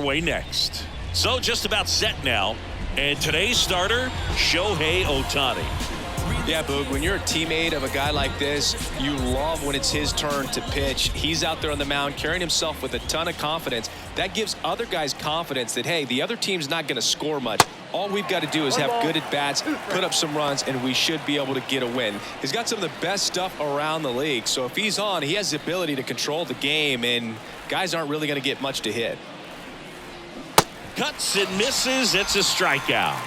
underway next. So just about set now. And today's starter, Shohei Ohtani. Yeah, Boog, when you're a teammate of a guy like this, you love when it's his turn to pitch. He's out there on the mound carrying himself with a ton of confidence. That gives other guys confidence that, hey, the other team's not going to score much. All we've got to do is have good at-bats, put up some runs, and we should be able to get a win. He's got some of the best stuff around the league. So if he's on, he has the ability to control the game, and guys aren't really going to get much to hit. Cuts and misses. It's a strikeout.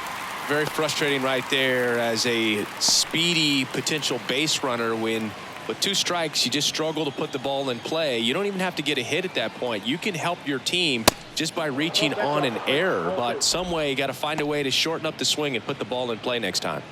Very frustrating right there as a speedy potential base runner. When with 2 strikes you just struggle to put the ball in play. You don't even have to get a hit at that point. You can help your team just by reaching on an error, but some way you got to find a way to shorten up the swing and put the ball in play next time.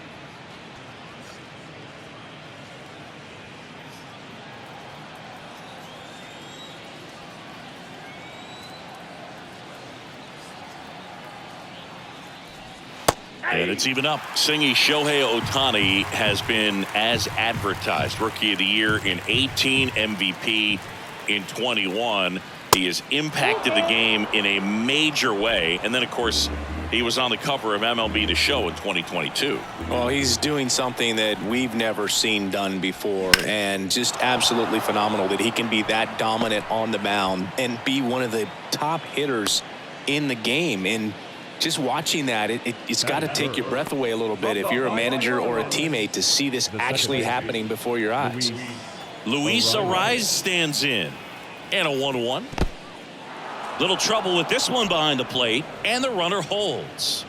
And it's even up. Singy, Shohei Ohtani has been as advertised. Rookie of the Year in 18, MVP in 21. He has impacted the game in a major way. And then, of course, he was on the cover of MLB The Show in 2022. Well, he's doing something that we've never seen done before, and just absolutely phenomenal that he can be that dominant on the mound and be one of the top hitters in the game. And just watching that, it's got to take your breath away a little bit if you're a manager or a teammate to see this actually happening before your eyes. Luis Arraez stands in. And a 1-1. Little trouble with this one behind the plate, and the runner holds.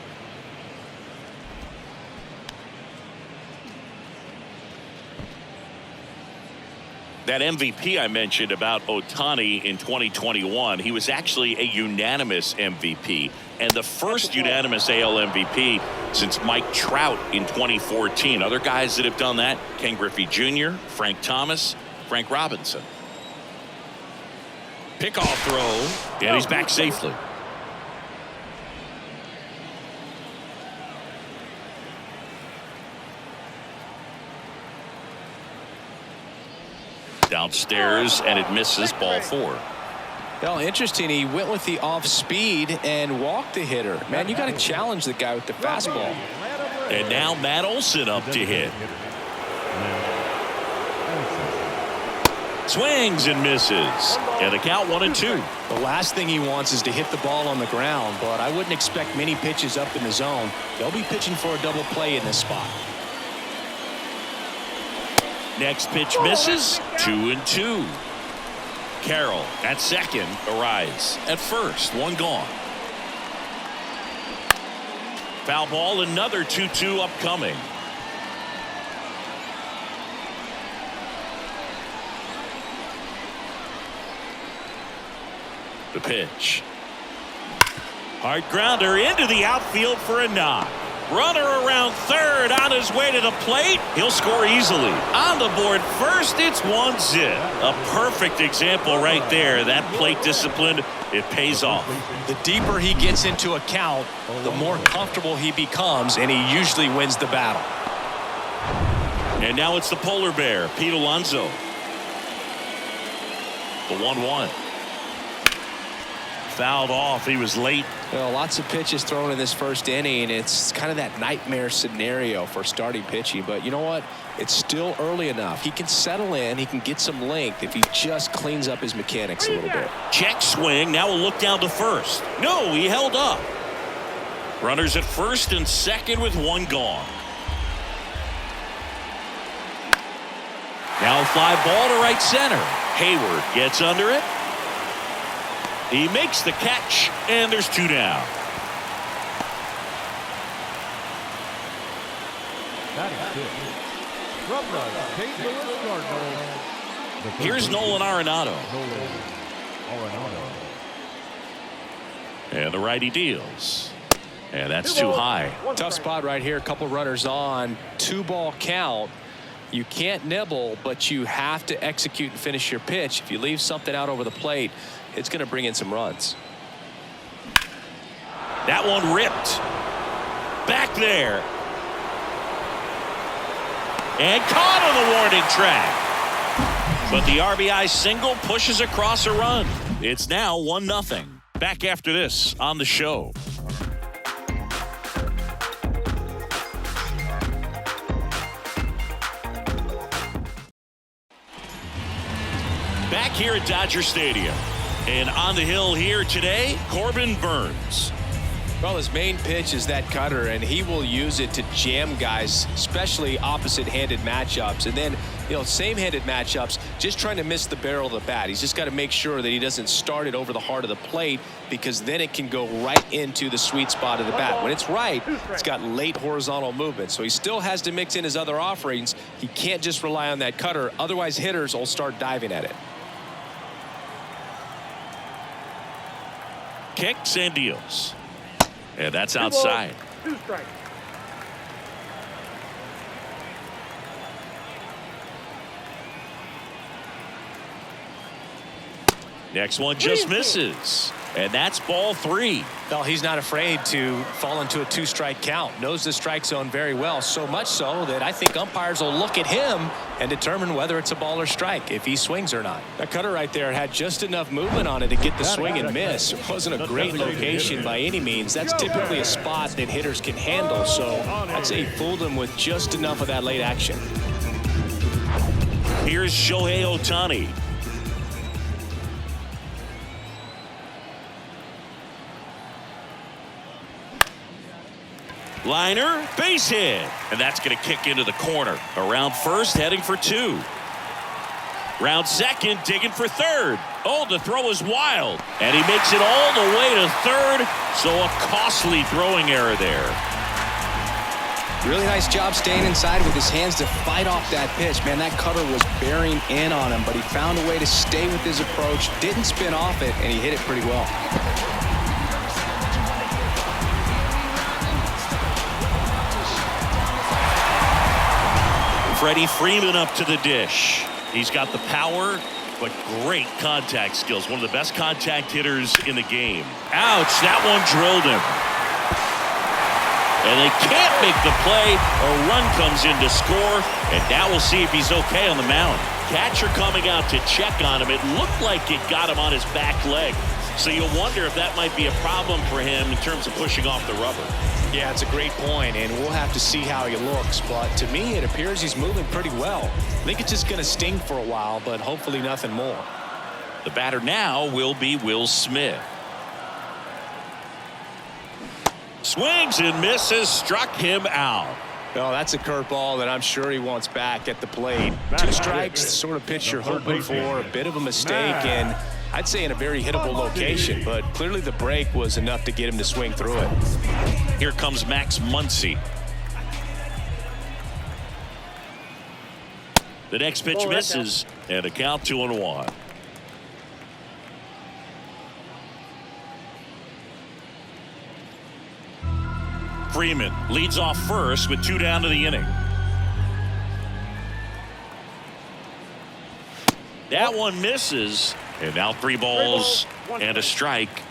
That MVP I mentioned about Ohtani in 2021, he was actually a unanimous MVP, and the first unanimous AL MVP since Mike Trout in 2014. Other guys that have done that, Ken Griffey Jr., Frank Thomas, Frank Robinson. Pickoff throw, and he's back safely. Downstairs, and it misses. Ball 4. Well, interesting. He went with the off speed and walked the hitter. Man, you got to challenge the guy with the fastball. And now Matt Olson up to hit. Swings and misses. And the count 1-2. The last thing he wants is to hit the ball on the ground, but I wouldn't expect many pitches up in the zone. They'll be pitching for a double play in this spot. Next pitch misses. 2-2. Carroll at second. Arraez at first. 1 gone. Foul ball. Another 2-2 upcoming. The pitch. Hard grounder into the outfield for a knock. Runner around third on his way to the plate. He'll score easily. On the board first, it's 1-0. A perfect example right there. That plate discipline, it pays off. The deeper he gets into a count, the more comfortable he becomes, and he usually wins the battle. And now it's the polar bear, Pete Alonso. The 1-1. Fouled off. He was late. Well, lots of pitches thrown in this first inning. It's kind of that nightmare scenario for starting pitching. But you know what? It's still early enough. He can settle in. He can get some length if he just cleans up his mechanics a little bit. Check swing. Now a look down to first. No, he held up. Runners at first and second with 1 gone. Now a fly ball to right center. Hayward gets under it. He makes the catch, and there's 2 down. Here's Nolan Arenado. And the righty deals. And that's too high. Tough spot right here. A couple runners on. 2-ball count. You can't nibble, but you have to execute and finish your pitch. If you leave something out over the plate, it's going to bring in some runs. That one ripped. Back there. And caught on the warning track. But the RBI single pushes across a run. It's now 1-0. Back after this on the show. Back here at Dodger Stadium. And on the hill here today, Corbin Burnes. Well, his main pitch is that cutter, and he will use it to jam guys, especially opposite-handed matchups. And then, same-handed matchups, just trying to miss the barrel of the bat. He's just got to make sure that he doesn't start it over the heart of the plate, because then it can go right into the sweet spot of the bat. When it's right, it's got late horizontal movement. So he still has to mix in his other offerings. He can't just rely on that cutter. Otherwise, hitters will start diving at it. Kicks and deals. And that's outside. 2 strikes. Next one just misses. And that's ball 3. Well, he's not afraid to fall into a 2-strike count. Knows the strike zone very well, so much so that I think umpires will look at him and determine whether it's a ball or strike, if he swings or not. That cutter right there had just enough movement on it to get the swing and miss. It wasn't a great location by any means. That's typically a spot that hitters can handle, so I'd say he fooled him with just enough of that late action. Here's Shohei Ohtani. Liner, base hit. And that's going to kick into the corner. Around first, heading for 2. Round second, digging for third. Oh, the throw is wild. And he makes it all the way to third. So a costly throwing error there. Really nice job staying inside with his hands to fight off that pitch. Man, that cutter was bearing in on him, but he found a way to stay with his approach, didn't spin off it, and he hit it pretty well. Freddie Freeman up to the dish. He's got the power, but great contact skills. One of the best contact hitters in the game. Ouch, that one drilled him. And they can't make the play. A run comes in to score, and now we'll see if he's okay on the mound. Catcher coming out to check on him. It looked like it got him on his back leg. So you'll wonder if that might be a problem for him in terms of pushing off the rubber. Yeah, it's a great point, and we'll have to see how he looks. But to me, it appears he's moving pretty well. I think it's just going to sting for a while, but hopefully nothing more. The batter now will be Will Smith. Swings and misses, struck him out. Well, that's a curveball that I'm sure he wants back at the plate. 2 strikes, the sort of pitch you're hoping for. A bit of a mistake, and I'd say in a very hittable location, but clearly the break was enough to get him to swing through it. Here comes Max Muncy. The next pitch misses, and a count 2-1. Freeman leads off first with 2 down to the inning. That one misses, and now 3 balls and a strike.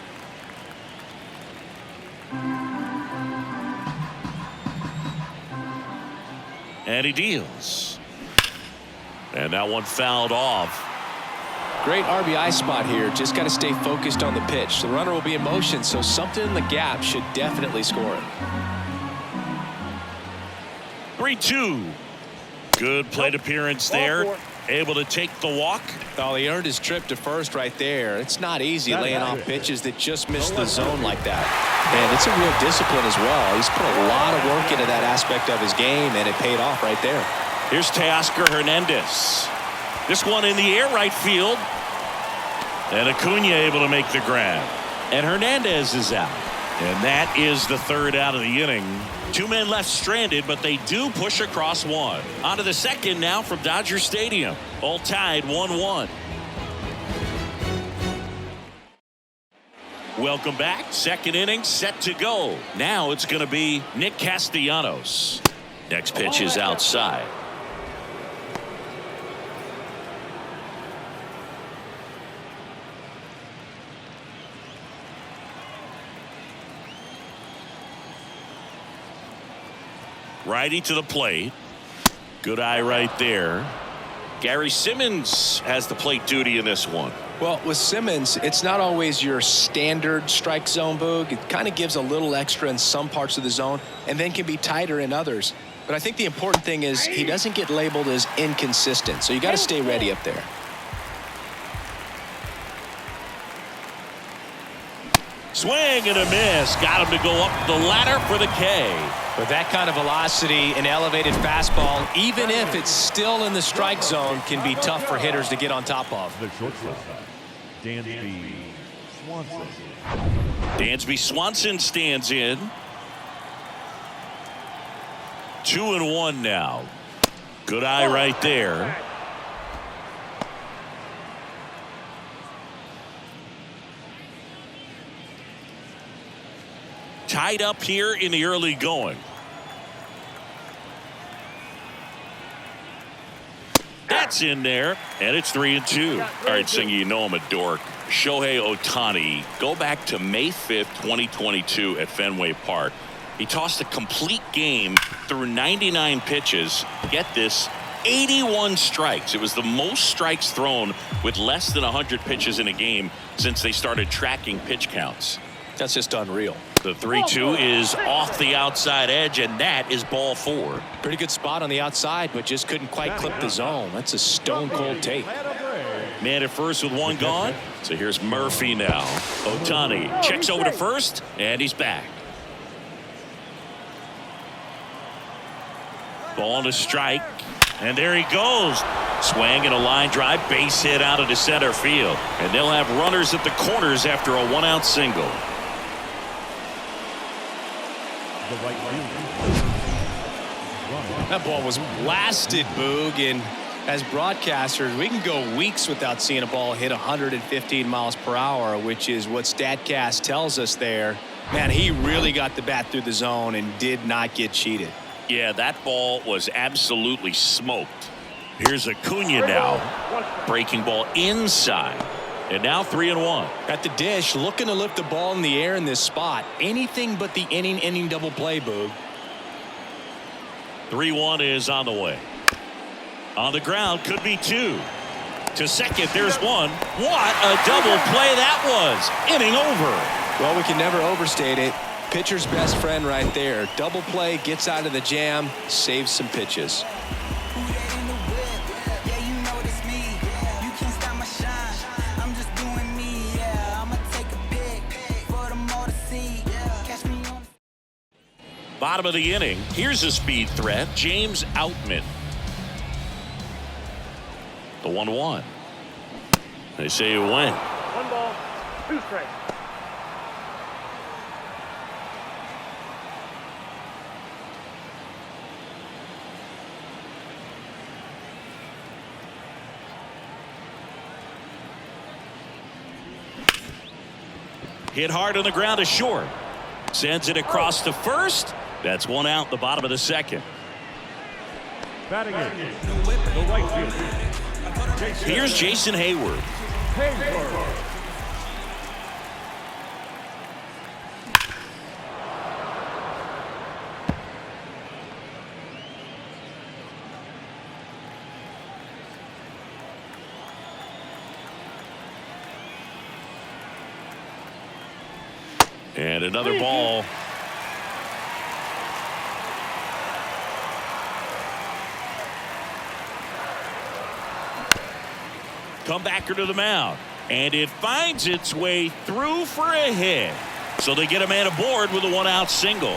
And he deals. And that one fouled off. Great RBI spot here. Just got to stay focused on the pitch. The runner will be in motion, so something in the gap should definitely score it. 3-2. Good plate appearance there. Able to take the walk. Oh, he earned his trip to first right there. It's not easy laying off pitches that just miss the zone like that. And it's a real discipline as well. He's put a lot of work into that aspect of his game, and it paid off right there. Here's Teoscar Hernandez. This one in the air right field. And Acuna able to make the grab. And Hernandez is out. And that is the 3rd out of the inning. 2 men left stranded, but they do push across 1. On to the 2nd now from Dodger Stadium. All tied 1-1. Welcome back. 2nd inning set to go. Now it's going to be Nick Castellanos. Next pitch is outside. Righty to the plate. Good eye right there. Gary Simmons has the plate duty in this one. Well, with Simmons, it's not always your standard strike zone, Boog. It kind of gives a little extra in some parts of the zone and then can be tighter in others. But I think the important thing is he doesn't get labeled as inconsistent, so you got to stay ready up there. Swing and a miss. Got him to go up the ladder for the K. With that kind of velocity, an elevated fastball, even if it's still in the strike zone, can be tough for hitters to get on top of. The shortstop, Dansby Swanson. Dansby Swanson stands in. 2-1 now. Good eye right there. Tied up here in the early going. That's in there, and it's 3-2. All right, Singy, you know I'm a dork. Shohei Ohtani, go back to May 5th, 2022 at Fenway Park. He tossed a complete game through 99 pitches. Get this, 81 strikes. It was the most strikes thrown with less than 100 pitches in a game since they started tracking pitch counts. That's just unreal. The 3-2 is off the outside edge, and that is ball 4. Pretty good spot on the outside, but just couldn't quite clip the zone. That's a stone-cold take. Man at first with one gone. So here's Murphy now. Ohtani checks over to first, and he's back. Ball to strike, and there he goes. Swing and a line drive, base hit out into center field. And they'll have runners at the corners after a one-out single. That ball was blasted, Boog, and as broadcasters, we can go weeks without seeing a ball hit 115 miles per hour, which is what StatCast tells us there. Man, he really got the bat through the zone and did not get cheated. Yeah, that ball was absolutely smoked. Here's Acuna now. Breaking ball inside. And now 3-1. At the dish, looking to lift the ball in the air in this spot. Anything but the inning double play, Boog. 3-1 is on the way. On the ground, could be 2. To second, there's 1. What a double play that was. Inning over. Well, we can never overstate it. Pitcher's best friend right there. Double play, gets out of the jam, saves some pitches. Bottom of the inning. Here's a speed threat. James Outman. The 1-1. They say it went. 1 ball, 2 strikes. Hit hard on the ground to short. Sends it across to first. That's 1 out, the bottom of the second. Batting in, the right fielder. Here's Jason Hayward. And another ball. Comebacker to the mound, and it finds its way through for a hit. So they get a man aboard with a 1-out single.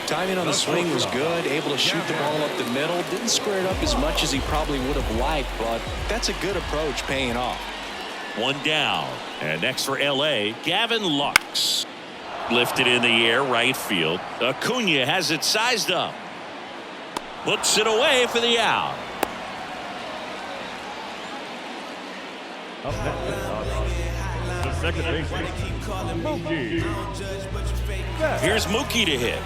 Timing on the swing was good, able to shoot the ball up the middle. Didn't square it up as much as he probably would have liked, but that's a good approach, paying off. 1 down, and next for LA, Gavin Lux. Lifted in the air, right field. Acuna has it sized up. Puts it away for the out. Up next, the second baseman, Mookie. Here's Mookie to hit.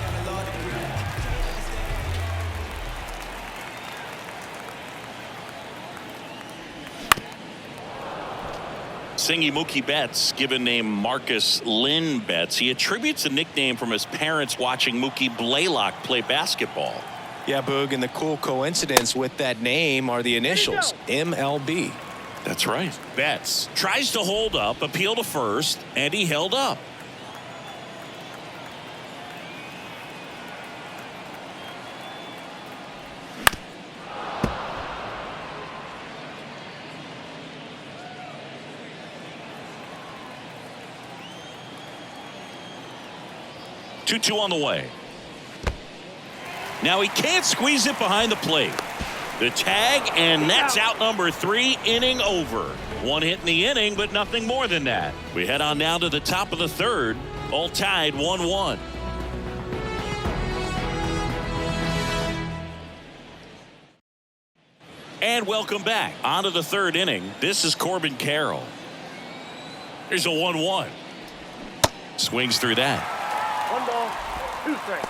Singy Mookie Betts, given name Marcus Lynn Betts. He attributes the nickname from his parents watching Mookie Blaylock play basketball. Yeah, Boog, and the cool coincidence with that name are the initials, MLB. That's right. Betts tries to hold up, appeal to first, and he held up. Two on the way. Now he can't squeeze it behind the plate. The tag, and that's out number 3, inning over. 1 hit in the inning, but nothing more than that. We head on now to the top of the 3rd, all tied 1-1. And welcome back. On to the 3rd inning. This is Corbin Carroll. Here's a 1-1. Swings through that. 1 ball, 2 strikes.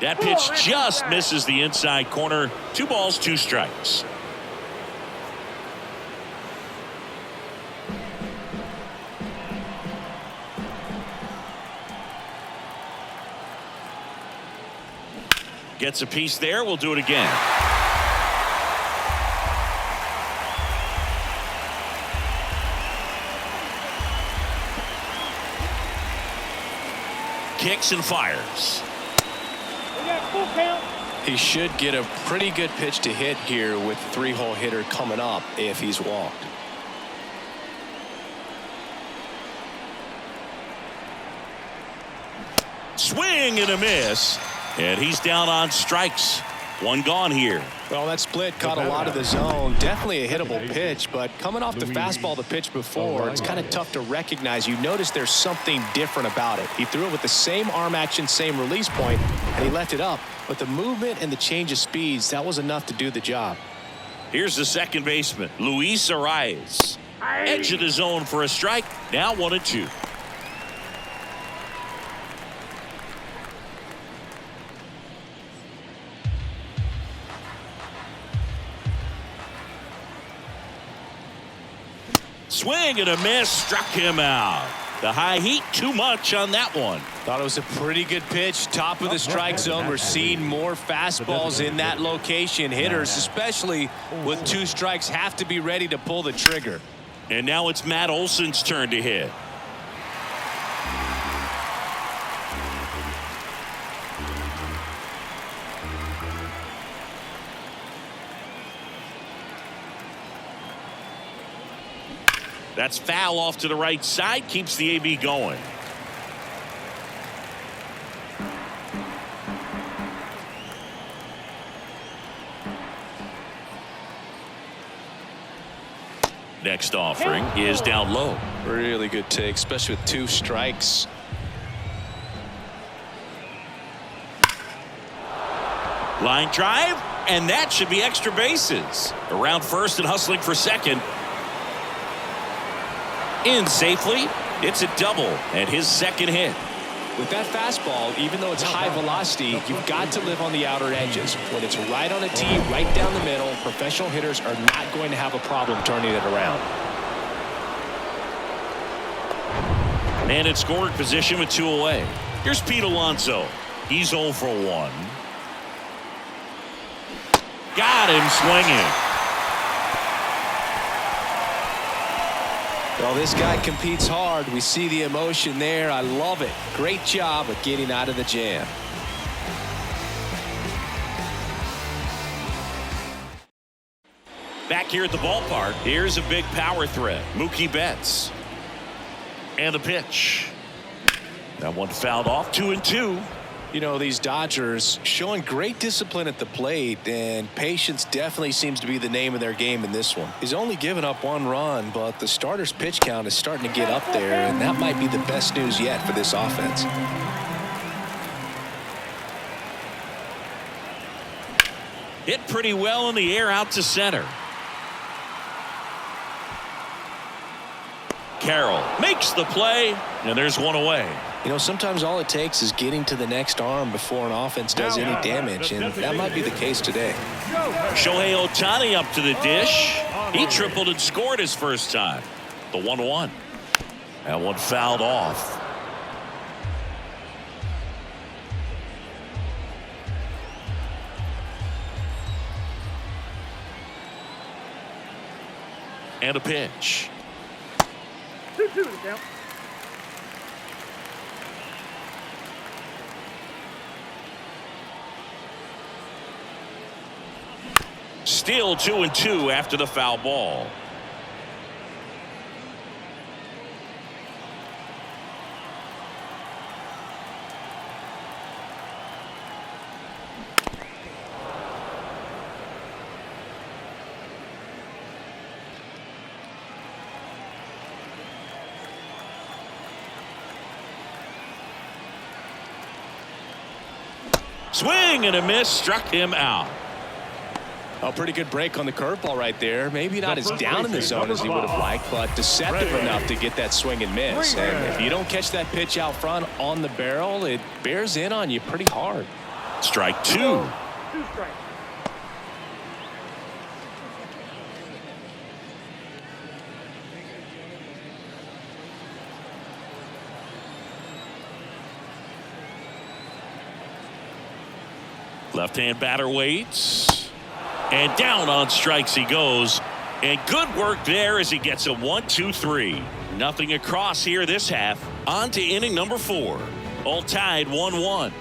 That pitch just misses the inside corner. 2 balls, 2 strikes. Gets a piece there. We'll do it again. Kicks and fires. He should get a pretty good pitch to hit here with the 3-hole hitter coming up if he's walked. Swing and a miss. And he's down on strikes. 1 gone here. Well, that split caught a lot of the zone. Definitely a hittable pitch, but coming off the fastball the pitch before, it's kind of tough to recognize. You notice there's something different about it. He threw it with the same arm action, same release point, and he left it up. But the movement and the change of speeds, that was enough to do the job. Here's the second baseman, Luis Arias. Edge of the zone for a strike. Now 1-2. Swing and a miss, struck him out. The high heat, too much on that one. Thought it was a pretty good pitch. Top of the strike zone. We're seeing more fastballs in that location. Hitters, especially with 2 strikes, have to be ready to pull the trigger. And now it's Matt Olson's turn to hit. That's foul off to the right side, keeps the AB going. Next offering is down low. Really good take, especially with 2 strikes. Line drive, and that should be extra bases. Around first and hustling for second. In safely. It's a double and his second hit. With that fastball, even though it's high velocity, you've got to live on the outer edges. When it's right on a tee, right down the middle, professional hitters are not going to have a problem turning it around. And in scoring position with 2 away. Here's Pete Alonso. He's 0 for 1. Got him swinging. Well, this guy competes hard. We see the emotion there. I love it. Great job of getting out of the jam. Back here at the ballpark, here's a big power threat. Mookie Betts. And a pitch. That one fouled off. 2-2. You know, these Dodgers showing great discipline at the plate, and patience definitely seems to be the name of their game in this one. He's only given up 1 run, but the starter's pitch count is starting to get up there, and that might be the best news yet for this offense. Hit pretty well in the air out to center. Carroll makes the play, and there's 1 away. You know, sometimes all it takes is getting to the next arm before an offense does any damage, and that might be the case today. Shohei Ohtani up to the dish. He tripled and scored his first time. The 1-1. That one fouled off. And a pitch. 2-2 to count. Still 2-2 after the foul ball. Swing and a miss, struck him out. A pretty good break on the curveball right there. Maybe not as down in the zone as he would have liked, but deceptive enough to get that swing and miss. And if you don't catch that pitch out front on the barrel, it bears in on you pretty hard. Strike 2. 2 strikes. Left-hand batter waits. And down on strikes he goes. And good work there as he gets a 1-2-3. Nothing across here this half. On to inning number 4. All tied 1-1.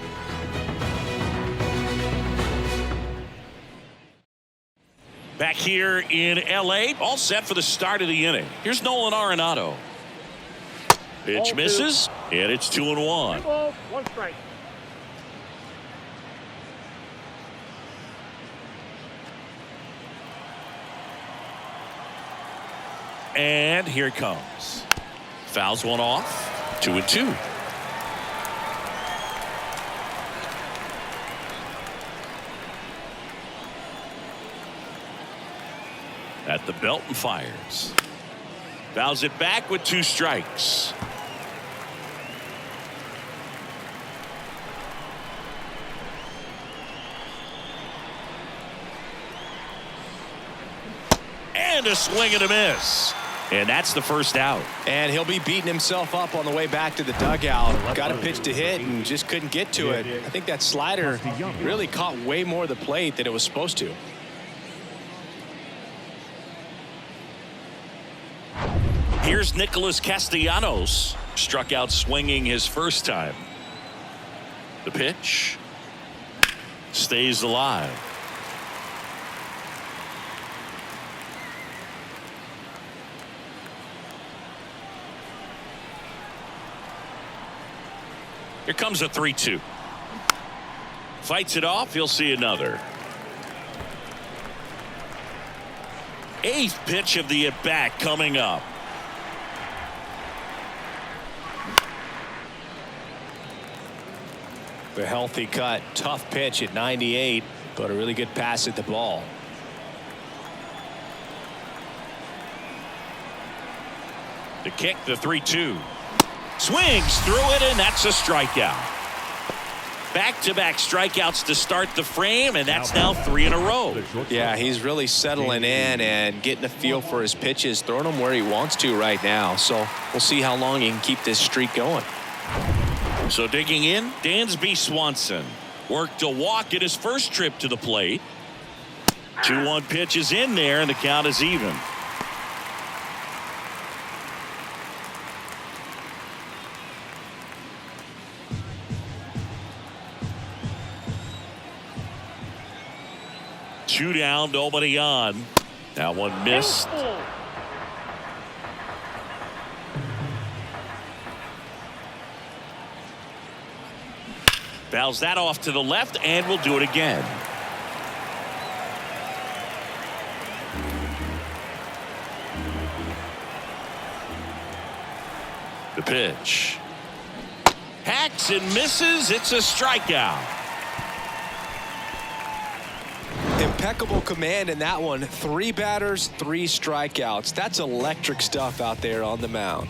Back here in L.A. All set for the start of the inning. Here's Nolan Arenado. Pitch misses. And it's 2-1. 2 balls, 1 strike. And here it comes. Fouls one off. 2-2. At the belt and fires. Fouls it back with 2 strikes. And a swing and a miss. And that's the first out. And he'll be beating himself up on the way back to the dugout. Got a pitch to hit and just couldn't get to it. I think that slider really caught way more of the plate than it was supposed to. Here's Nicholas Castellanos. Struck out swinging his first time. The pitch. Stays alive. Here comes a 3-2. Fights it off. He'll see another. 8th pitch of the at-bat coming up. The healthy cut. Tough pitch at 98, but a really good pass at the ball. To kick the 3-2. Swings through it, and that's a strikeout. Back-to-back strikeouts to start the frame, and that's now 3 in a row. Yeah, he's really settling in and getting a feel for his pitches, throwing them where he wants to right now. So we'll see how long he can keep this streak going. So digging in, Dansby Swanson worked a walk at his first trip to the plate. 2-1 pitch is in there, and the count is even. Two down, nobody on. That one missed. Fouls that off to the left, and we'll do it again. The pitch. Hacks and misses. It's a strikeout. Impeccable command in that one. 3 batters, 3 strikeouts. That's electric stuff out there on the mound.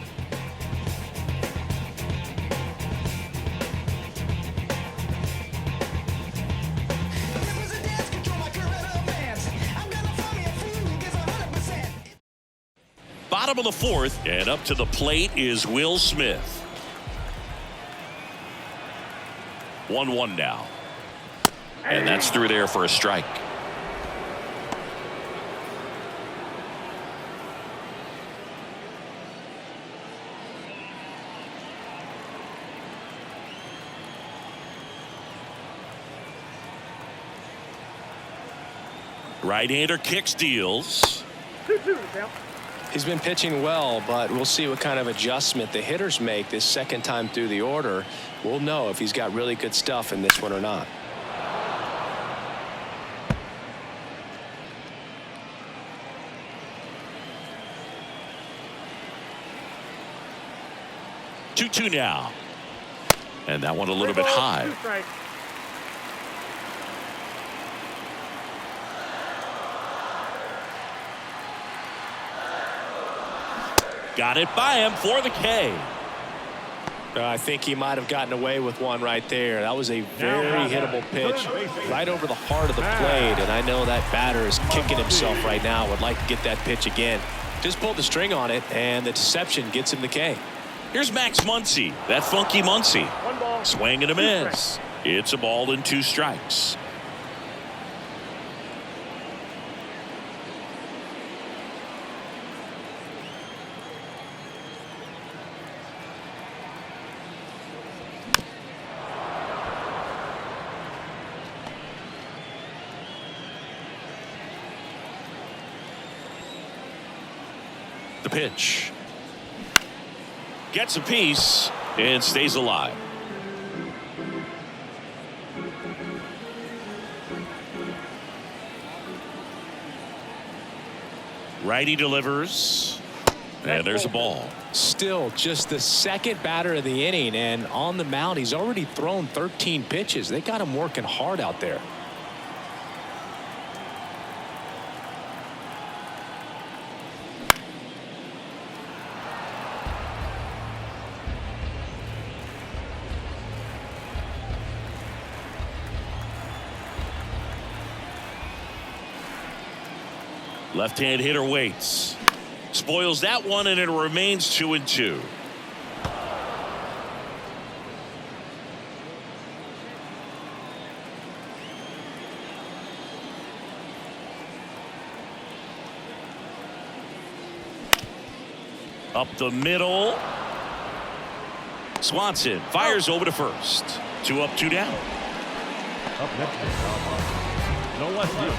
Bottom of the 4th, and up to the plate is Will Smith. 1-1 now. And that's through there for a strike. Right-hander kicks, deals. 2-2 the count. He's been pitching well, but we'll see what kind of adjustment the hitters make this second time through the order. We'll know if he's got really good stuff in this one or not. Two now. And that one a little bit high. 2 strikes. Got it by him for the K. I think he might have gotten away with one right there. That was a very hittable pitch right over the heart of the plate, and I know that batter is kicking himself right now. Would like to get that pitch again. Just pulled the string on it, and the deception gets him the K. Here's Max Muncy, that funky Muncy. 1 ball. Swing and a 2 miss. strikes. It's a ball and 2 strikes. The pitch. Gets a piece and stays alive. Righty delivers. And there's a ball. Still just the second batter of the inning, and on the mound he's already thrown 13 pitches. They got him working hard out there. Left-hand hitter waits. Spoils that one, and it remains 2-2. Up the middle. Swanson fires over to first. 2 up, 2 down. Up next is no less than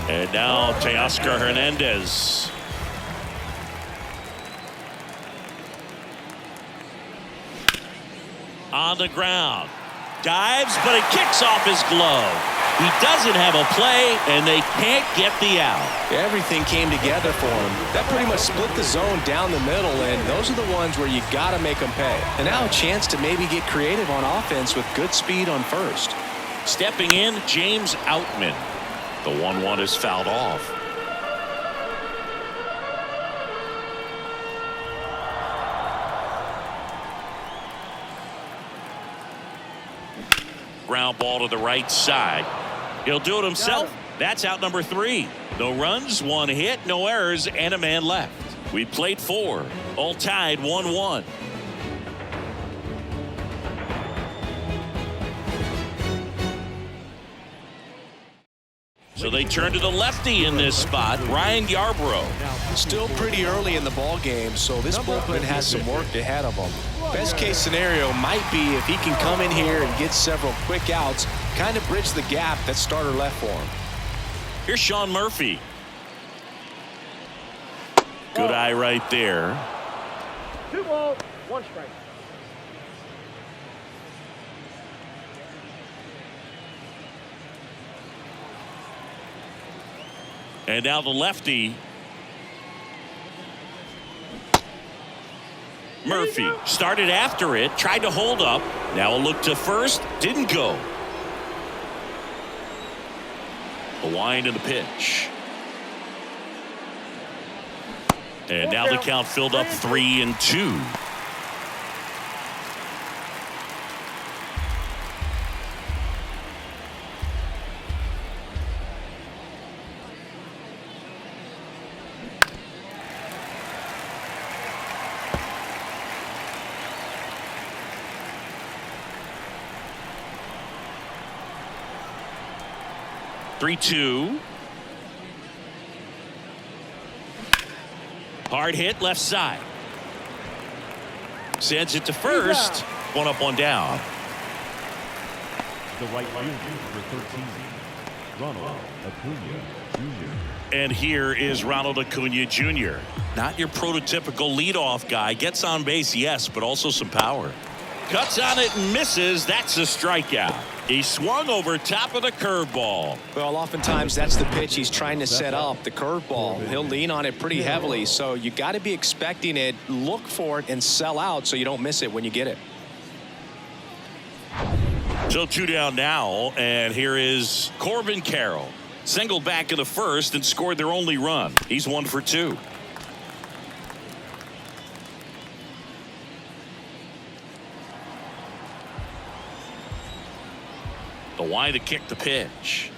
And now Teoscar Hernandez. On the ground. Dives, but it kicks off his glove. He doesn't have a play, and they can't get the out. Everything came together for him. That pretty much split the zone down the middle, and those are the ones where you got to make them pay. And now a chance to maybe get creative on offense with good speed on first. Stepping in, James Outman. The 1-1 is fouled off. Ground ball to the right side. He'll do it himself. That's out number 3. No runs, 1 hit, no errors, and a man left. We played 4. All tied 1-1. So they turn to the lefty in this spot, Ryan Yarbrough. Still pretty early in the ball game, so this bullpen has some work ahead of them. Best case scenario might be if he can come in here and get several quick outs, kind of bridge the gap that starter left for him. Here's Sean Murphy. Good eye right there. 2 balls, 1 strike. And now the lefty. Murphy started after it, tried to hold up. Now a look to first, didn't go. The wind and the pitch. And now the count filled up 3-2. Three-two. Hard hit left side. Sends it to first. 1 up, 1 down. the right fielder for 13. Ronald Acuna Jr. And here is Ronald Acuna Jr. Not your prototypical leadoff guy. Gets on base, yes, but also some power. Cuts on it and misses. That's a strikeout. He swung over top of the curveball. Well, oftentimes that's the pitch he's trying to set up, the curveball. He'll lean on it pretty heavily, so you got to be expecting it, look for it, and sell out so you don't miss it when you get it. So 2 down now, and here is Corbin Carroll. Singled back in the first and scored their only run. He's 1 for 2. The wide to kick the pitch.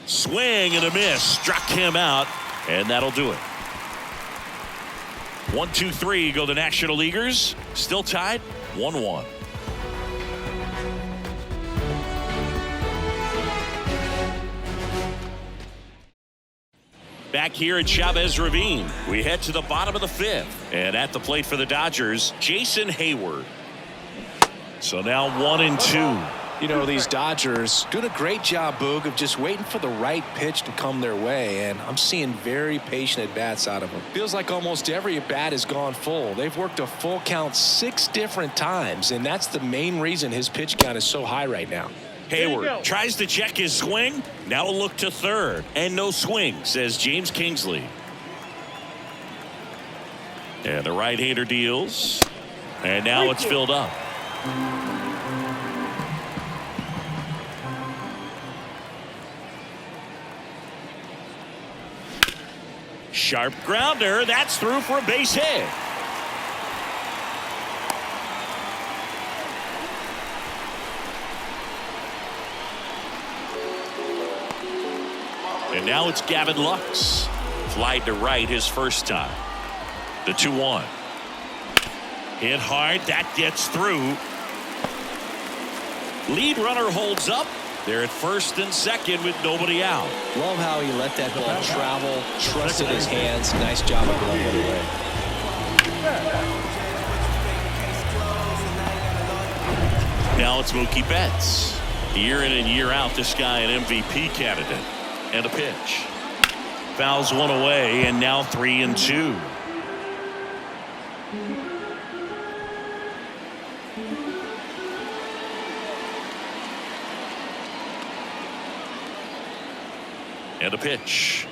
Swing and a miss. Struck him out, and that'll do it. 1, 2, 3 go the National Leaguers. Still tied 1-1. Back here at Chavez Ravine, we head to the bottom of the 5th. And at the plate for the Dodgers, Jason Hayward. So now 1-2. You know, these Dodgers doing a great job, Boog, of just waiting for the right pitch to come their way, and I'm seeing very patient at-bats out of them. Feels like almost every at-bat has gone full. They've worked a full count 6 different times, and that's the main reason his pitch count is so high right now. Hayward tries to check his swing. Now a look to third, and no swing, says James Kingsley. And the right-hander deals, and now it's filled up. Sharp grounder. That's through for a base hit. And now it's Gavin Lux. Flied to right his first time. The 2-1. Hit hard. That gets through. Lead runner holds up. They're at first and second with nobody out. Love how he let that ball travel, trusted his hands. Nice job of going it away. Now it's Mookie Betts. Year in and year out, this guy an MVP candidate. And a pitch. Fouls one away, and now 3-2. And a pitch.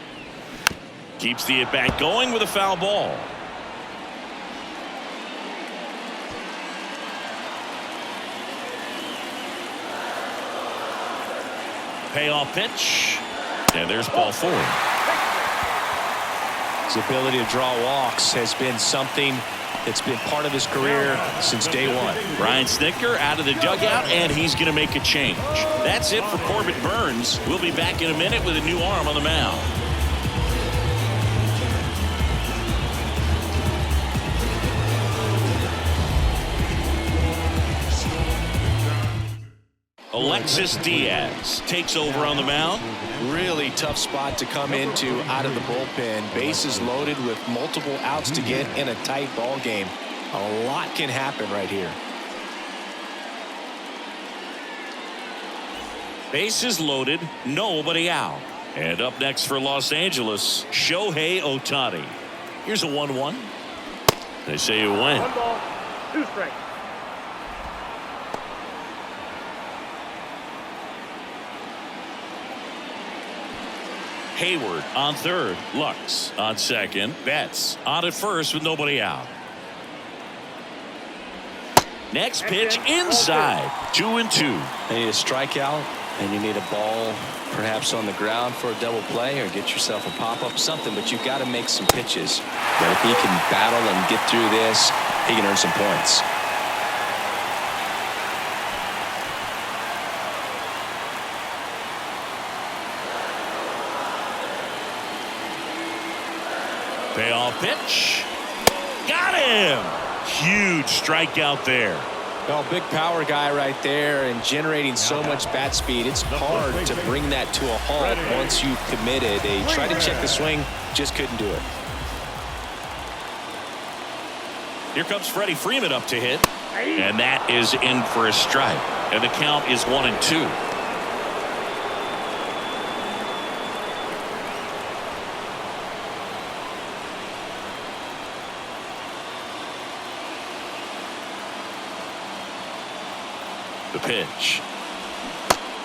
Keeps the at-bat going with a foul ball. Payoff pitch. And there's ball 4. His ability to draw walks has been something that's been part of his career since day one. Brian Snitker out of the dugout, and he's going to make a change. That's it for Corbett Burns. We'll be back in a minute with a new arm on the mound. Alexis Diaz takes over on the mound. Really tough spot to come into out of the bullpen. Bases loaded with multiple outs to get in a tight ball game. A lot can happen right here. Bases loaded, nobody out. And up next for Los Angeles, Shohei Ohtani. Here's a 1-1. They say you win. 1 ball, 2 strikes. Hayward on third. Lux on second. Betts on at first with nobody out. Next pitch inside. 2-2. You need a strikeout, and you need a ball perhaps on the ground for a double play, or get yourself a pop-up, something, but you've got to make some pitches. But if he can battle and get through this, he can earn some points. Payoff pitch. Got him. Huge strikeout there. Well, big power guy right there and generating so much bat speed. It's hard to bring that to a halt once you've committed. They tried to check the swing, just couldn't do it. Here comes Freddie Freeman up to hit. And that is in for a strike. And the count is 1-2. the pitch.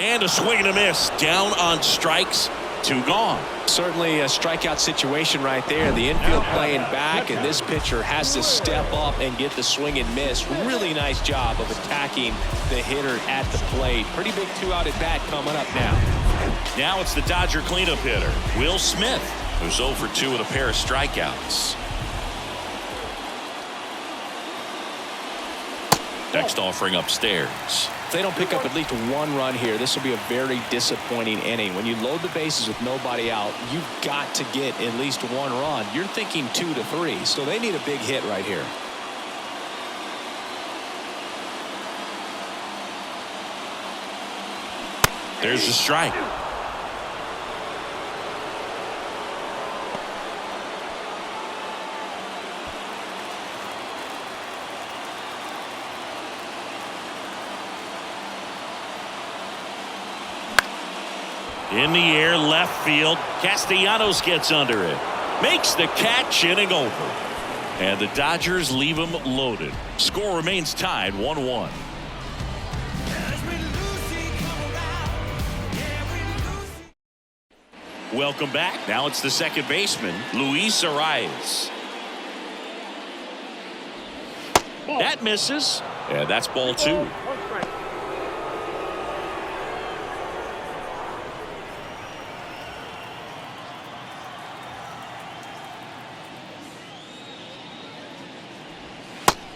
And a swing and a miss. Down on strikes. 2 gone. Certainly a strikeout situation right there. The infield playing back, and this pitcher has to step up and get the swing and miss. Really nice job of attacking the hitter at the plate. Pretty big 2-out at bat coming up now. Now it's the Dodger cleanup hitter, Will Smith, who's 0 for 2 with a pair of strikeouts. Next offering upstairs. If they don't pick up at least 1 run here, this will be a very disappointing inning. When you load the bases with nobody out, you've got to get at least 1 run. You're thinking 2 to 3, so they need a big hit right here. There's the strike. In the air, left field. Castellanos gets under it. Makes the catch, inning over. And the Dodgers leave him loaded. Score remains tied 1-1. Welcome back. Now it's the second baseman, Luis Arias. That misses. And that's ball 2. 1 strike.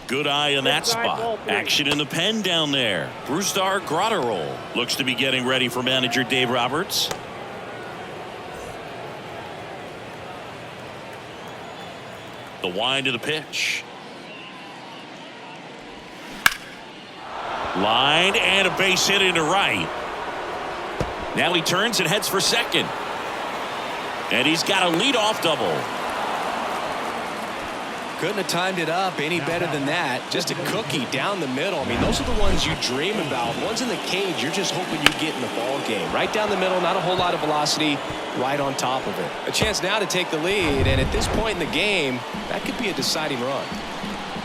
Good eye in that spot. Action in the pen down there. Brusdar Graterol looks to be getting ready for manager Dave Roberts. The wind of the pitch. Line and a base hit into right. Now he turns and heads for second. And he's got a leadoff double. Couldn't have timed it up any better than that. Just a cookie down the middle. I mean, those are the ones you dream about. Ones in the cage, you're just hoping you get in the ball game. Right down the middle, not a whole lot of velocity, right on top of it. A chance now to take the lead, and at this point in the game, that could be a deciding run.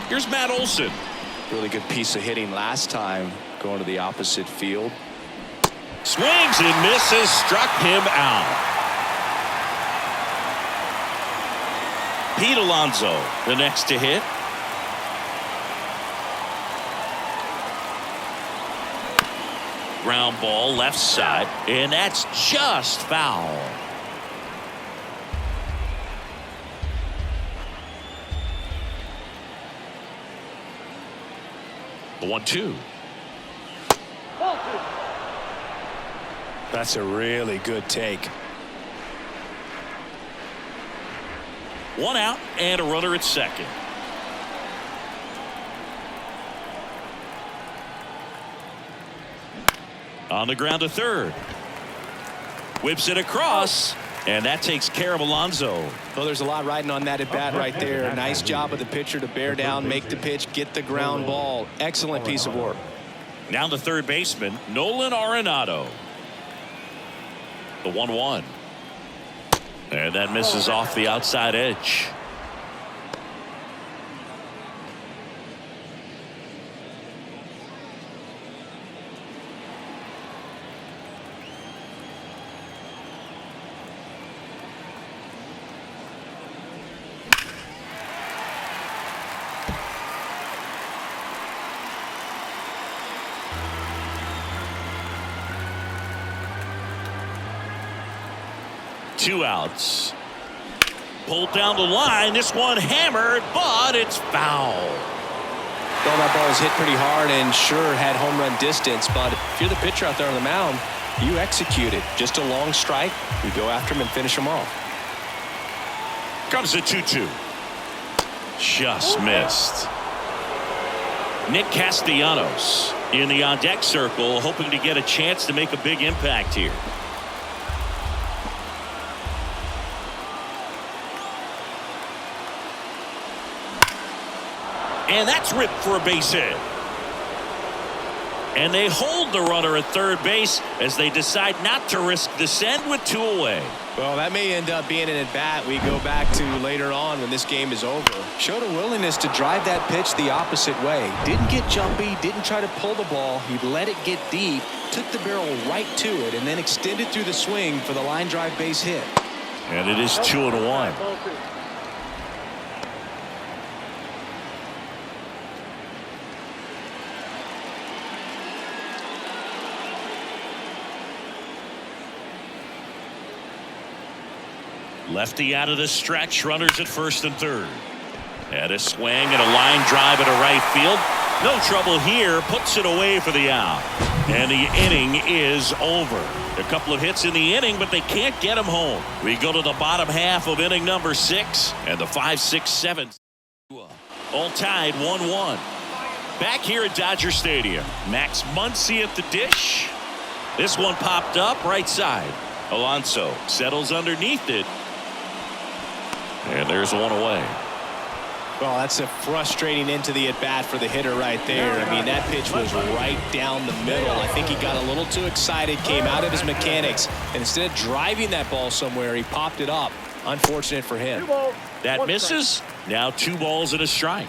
Here's Matt Olson. Really good piece of hitting last time, going to the opposite field. Swings and misses, struck him out. Pete Alonso, the next to hit. Ground ball left side, and that's just foul. The 1-2. Ball 2. That's a really good take. 1 out and a runner at second. On the ground to third. Whips it across, and that takes care of Alonso. Well, there's a lot riding on that at bat right there. Nice job of the pitcher to bear down, make the pitch, get the ground ball. Excellent piece of work. Now the third baseman, Nolan Arenado. The 1-1. And that misses off the outside edge. Two outs. Pulled down the line. This one hammered, but it's foul. Well, that ball was hit pretty hard and sure had home run distance, but if you're the pitcher out there on the mound, you execute it. Just a long strike. You go after him and finish him off. Comes the 2-2. Just missed. Nick Castellanos in the on-deck circle, hoping to get a chance to make a big impact here. And that's ripped for a base hit. And they hold the runner at third base as they decide not to risk the send with 2 away. Well, that may end up being an at-bat we go back to later on when this game is over. Showed a willingness to drive that pitch the opposite way. Didn't get jumpy, didn't try to pull the ball. He let it get deep, took the barrel right to it, and then extended through the swing for the line drive base hit. And it is 2-1. Lefty out of the stretch, runners at first and third. And a swing and a line drive into right field. No trouble here, puts it away for the out. And the inning is over. A couple of hits in the inning, but they can't get him home. We go to the bottom half of inning number 6, and the 5, 6, 7. All tied 1-1. Back here at Dodger Stadium. Max Muncy at the dish. This one popped up right side. Alonso settles underneath it. And there's one away. Well, that's a frustrating into the at-bat for the hitter right there. I mean, that pitch was right down the middle. I think he got a little too excited, came out of his mechanics, and instead of driving that ball somewhere, he popped it up. Unfortunate for him. That misses. Now 2 balls and a strike.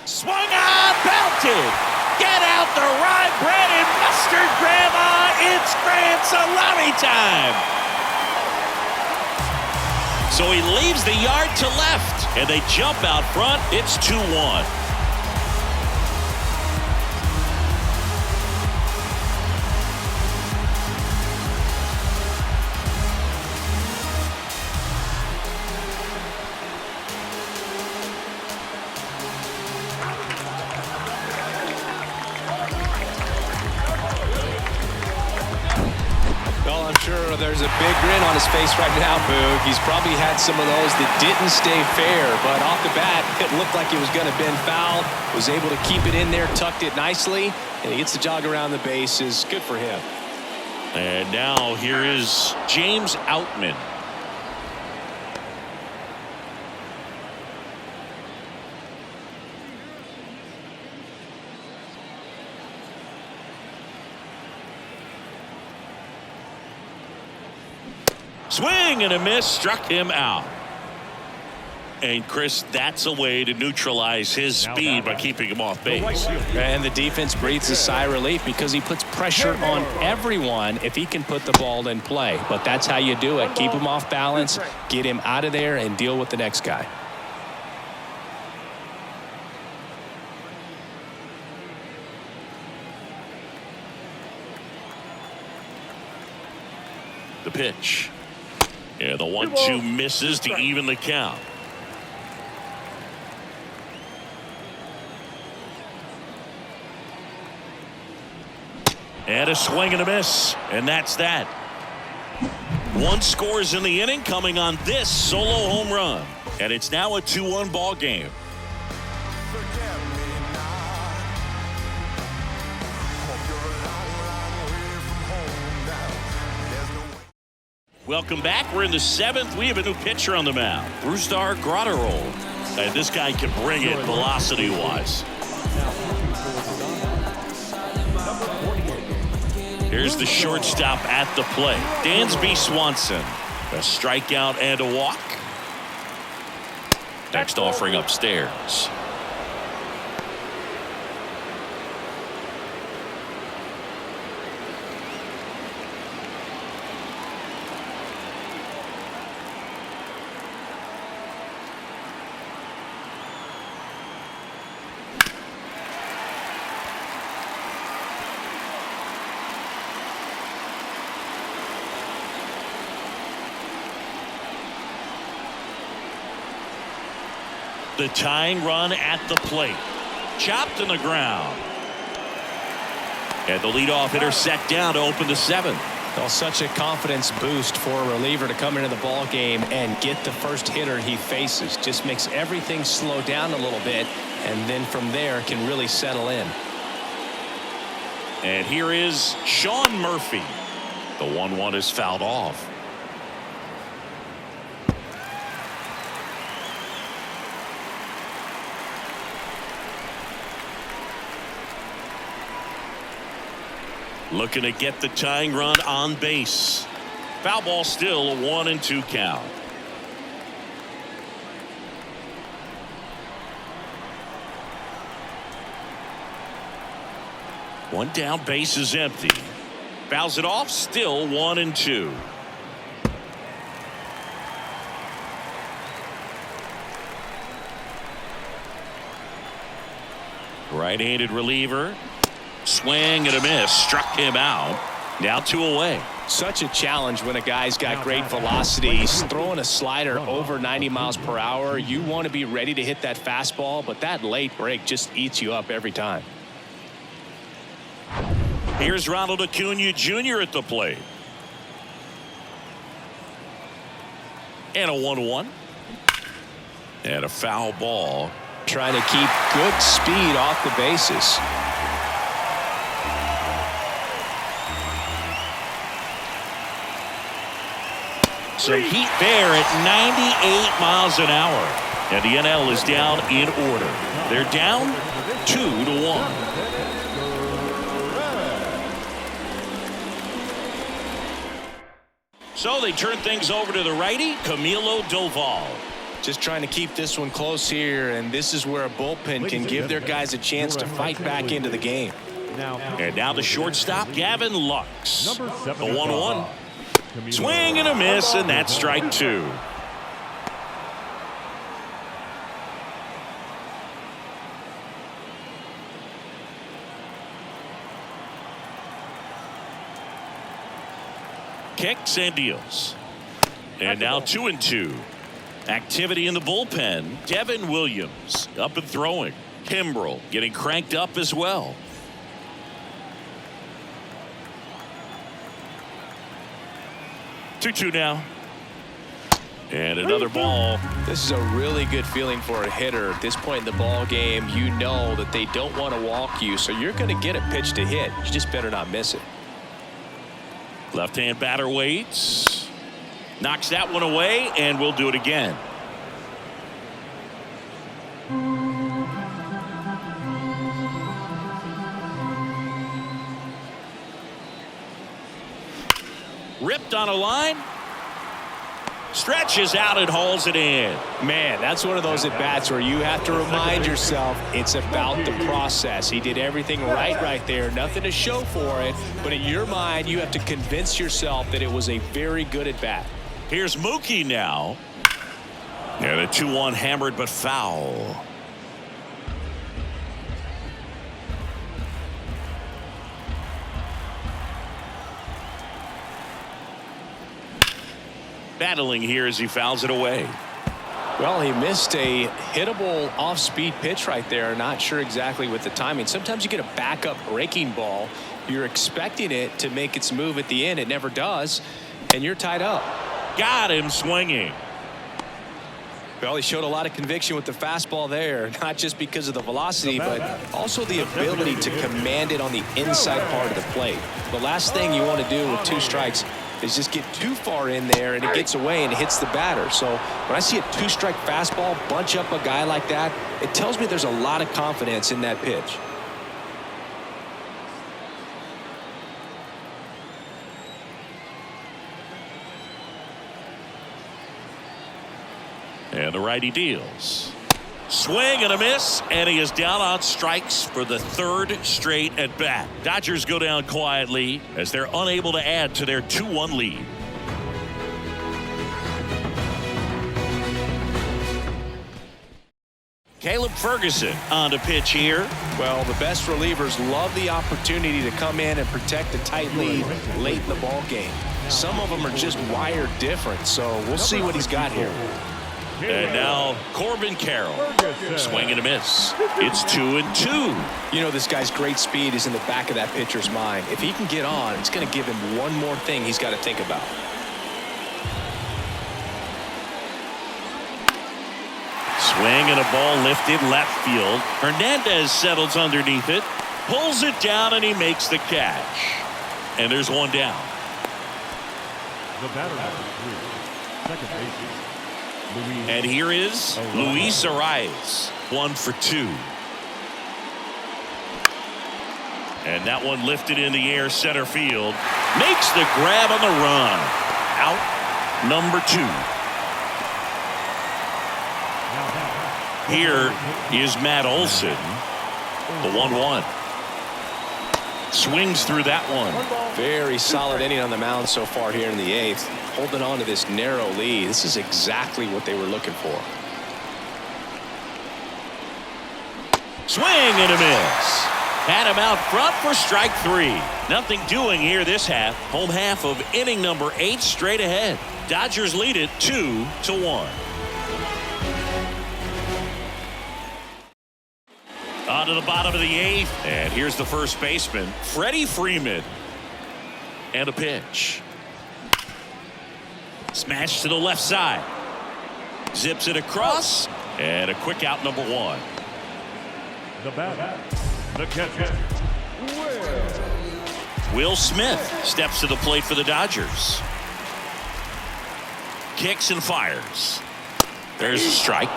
Swung on, belted. Get out the rye bread and mustard, Grandma. It's grand salami time. So he leaves the yard to left, and they jump out front. It's 2-1. There's a big grin on his face right now, Boog. He's probably had some of those that didn't stay fair, but off the bat, it looked like it was going to bend foul. Was able to keep it in there, tucked it nicely, and he gets the jog around the bases. Good for him. And now here is James Outman. Swing and a miss, struck him out. And Chris, that's a way to neutralize his speed by keeping him off base. And the defense breathes a sigh of relief because he puts pressure on everyone if he can put the ball in play. But that's how you do it. Keep him off balance, get him out of there, and deal with the next guy. The pitch. Yeah, the 1-2 misses to even the count. And a swing and a miss. And that's that. 1 scores in the inning coming on this solo home run. And it's now a 2-1 ball game. Welcome back. We're in the 7th. We have a new pitcher on the mound. Brusdar Graterol. And this guy can bring it velocity-wise. Here's the shortstop at the plate. Dansby Swanson. A strikeout and a walk. Next offering upstairs. The tying run at the plate. Chopped in the ground. And the leadoff hitter set down to open the 7th. Well, such a confidence boost for a reliever to come into the ball game and get the first hitter he faces. Just makes everything slow down a little bit, and then from there can really settle in. And here is Sean Murphy. The 1-1 is fouled off. Looking to get the tying run on base. Foul ball, still a 1-2 count. One down, base is empty. Fouls it off, still 1-2. Right-handed reliever. Swing and a miss. Struck him out. Now 2 away. Such a challenge when a guy's got great velocity. He's throwing a slider over 90 miles per hour. You want to be ready to hit that fastball, but that late break just eats you up every time. Here's Ronald Acuna Jr. at the plate. And a 1-1. And a foul ball. Trying to keep good speed off the bases. Some heat there at 98 miles an hour. And the NL is down in order. They're down 2-1. So they turn things over to the righty, Camilo Doval. Just trying to keep this one close here, and this is where a bullpen can give their guys a chance to fight back into the game. And now the shortstop, Gavin Lux. The 1-1. Camilo. Swing and a miss, and that's strike 2. Kicks and deals. And now 2-2. Activity in the bullpen. Devin Williams up and throwing. Kimbrel getting cranked up as well. 2-2 now. And another ball. This is a really good feeling for a hitter at this point in the ball game. You know that they don't want to walk you, so you're going to get a pitch to hit. You just better not miss it. Left-hand batter waits. Knocks that one away, and we'll do it again. Ripped on a line. Stretches out and hauls it in. Man, that's one of those at-bats where you have to remind yourself it's about the process. He did everything right there. Nothing to show for it. But in your mind, you have to convince yourself that it was a very good at-bat. Here's Mookie now. And a 2-1 hammered but foul. Battling here as he fouls it away. Well, he missed a hittable off-speed pitch right there. Not sure exactly with the timing. Sometimes you get a backup breaking ball. You're expecting it to make its move at the end. It never does. And you're tied up. Got him swinging. Well, he showed a lot of conviction with the fastball there, not just because of the velocity, but also the ability to command it on the inside part of the plate. The last thing you want to do with 2 strikes is just get too far in there and it gets away and it hits the batter. So when I see a 2-strike fastball bunch up a guy like that, it tells me there's a lot of confidence in that pitch. And the righty deals. Swing and a miss, and he is down on strikes for the 3rd straight at bat. Dodgers go down quietly as they're unable to add to their 2-1 lead. Caleb Ferguson on the pitch here. Well, the best relievers love the opportunity to come in and protect a tight lead late in the ball game. Some of them are just wired different, so we'll see what he's got here. And now Corbin Carroll. Swing and a miss. It's 2-2. You know, this guy's great speed is in the back of that pitcher's mind. If he can get on, it's going to give him one more thing he's got to think about. Swing and a ball lifted left field. Hernandez settles underneath it. Pulls it down and he makes the catch. And there's one down. The batter number 3, second baseman, Luis. And here is Luis Arias, 1 for 2. And that one lifted in the air, center field. Makes the grab on the run. Out number 2. Here is Matt Olson, the 1-1. Swings through that one. Very solid inning on the mound so far here in the 8th. Holding on to this narrow lead. This is exactly what they were looking for. Swing and a miss. Had him out front for strike 3. Nothing doing here this half. Home half of inning number 8 straight ahead. Dodgers lead it 2-1. On to the bottom of the 8th. And here's the first baseman, Freddie Freeman. And a pitch. Smash to the left side. Zips it across. And a quick out, number 1. The batter, the catcher, Will Smith steps to the plate for the Dodgers. Kicks and fires. There's a strike.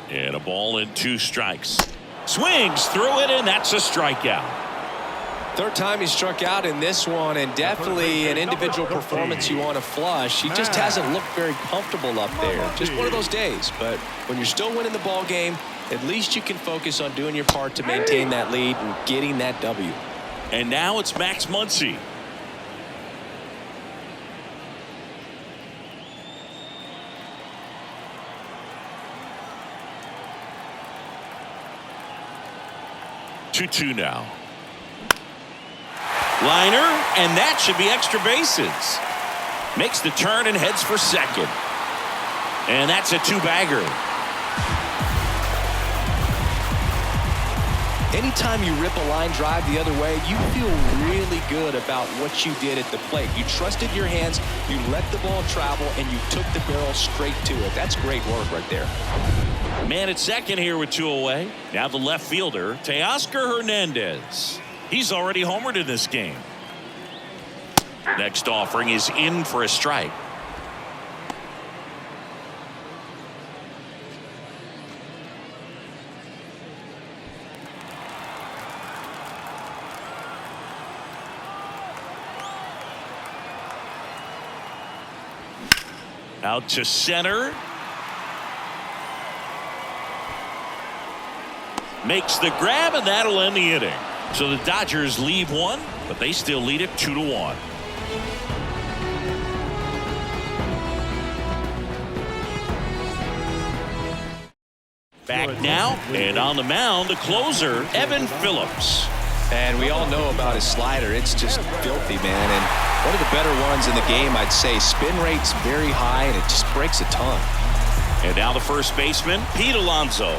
And a ball and 2 strikes. Swings through it, and that's a strikeout. Third time he struck out in this one, and definitely an individual performance you want to flush. He just hasn't looked very comfortable up there. Just one of those days. But when you're still winning the ball game, at least you can focus on doing your part to maintain that lead and getting that W. And now it's Max Muncy. Two now. Liner, and that should be extra bases. Makes the turn and heads for second. And that's a 2-bagger. Anytime you rip a line drive the other way, you feel really good about what you did at the plate. You trusted your hands, you let the ball travel, and you took the barrel straight to it. That's great work right there. Man at second here with 2 away. Now the left fielder, Teoscar Hernandez. He's already homered in this game. Next offering is in for a strike. Out to center. Makes the grab, and that'll end the inning. So the Dodgers leave 1, but they still lead it 2-1. Back now, and on the mound, the closer, Evan Phillips. And we all know about his slider. It's just filthy, man. And one of the better ones in the game, I'd say. Spin rate's very high, and it just breaks a ton. And now the first baseman, Pete Alonso.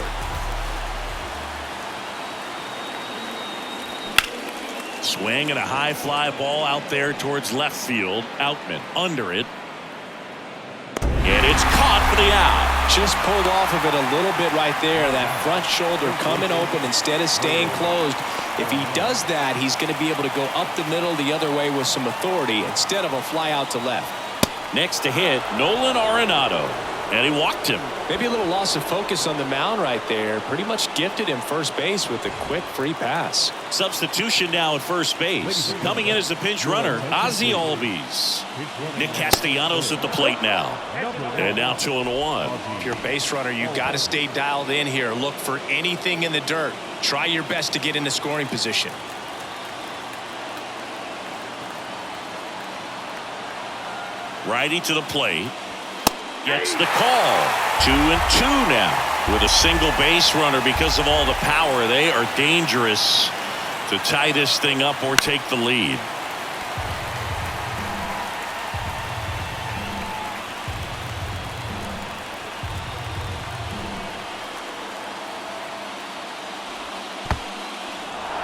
Swing and a high fly ball out there towards left field. Outman under it. And it's caught for the out. Just pulled off of it a little bit right there. That front shoulder coming open instead of staying closed. If he does that, he's going to be able to go up the middle the other way with some authority instead of a fly out to left. Next to hit, Nolan Arenado. And he walked him. Maybe a little loss of focus on the mound right there. Pretty much gifted him first base with a quick free pass. Substitution now at first base. Coming in as the pinch runner, Ozzie Albies. Nick Castellanos at the plate now. And now 2-1. If you're a base runner, you got to stay dialed in here. Look for anything in the dirt. Try your best to get into scoring position. Righty to the plate. Gets the call. 2-2 now with a single base runner. Because of all the power, they are dangerous to tie this thing up or take the lead.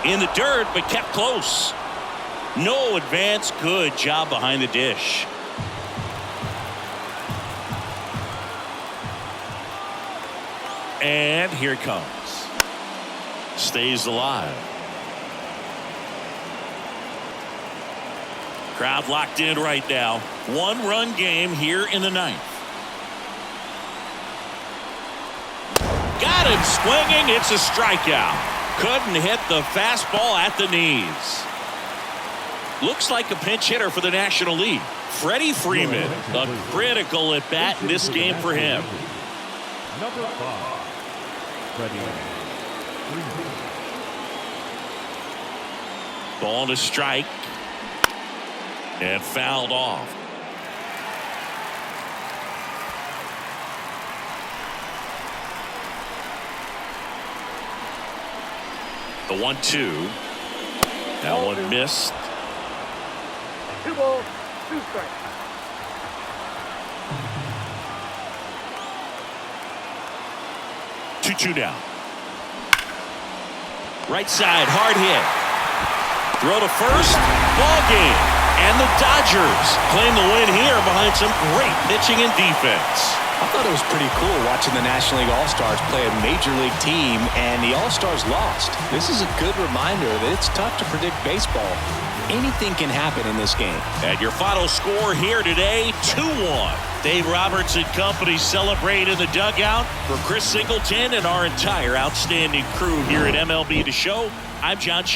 In the dirt, but kept close. No advance. Good job behind the dish. And here it comes. Stays alive. Crowd locked in right now. 1-run game here in the 9th. Got him swinging. It's a strikeout. Couldn't hit the fastball at the knees. Looks like a pinch hitter for the National League. Freddie Freeman, a critical at bat in this game for him. Number 5, Freddie Freeman. Ball to strike. And fouled off. The 1-2. That one missed. 2 balls, 2 strikes. Two down. Right side, hard hit. Throw to first. Ball game. And the Dodgers claim the win here behind some great pitching and defense. I thought it was pretty cool watching the National League All-Stars play a Major League team, and the All-Stars lost. This is a good reminder that it's tough to predict baseball. Anything can happen in this game. And your final score here today, 2-1. Dave Roberts and company celebrate in the dugout. For Chris Singleton and our entire outstanding crew here at MLB The Show, I'm John Shea.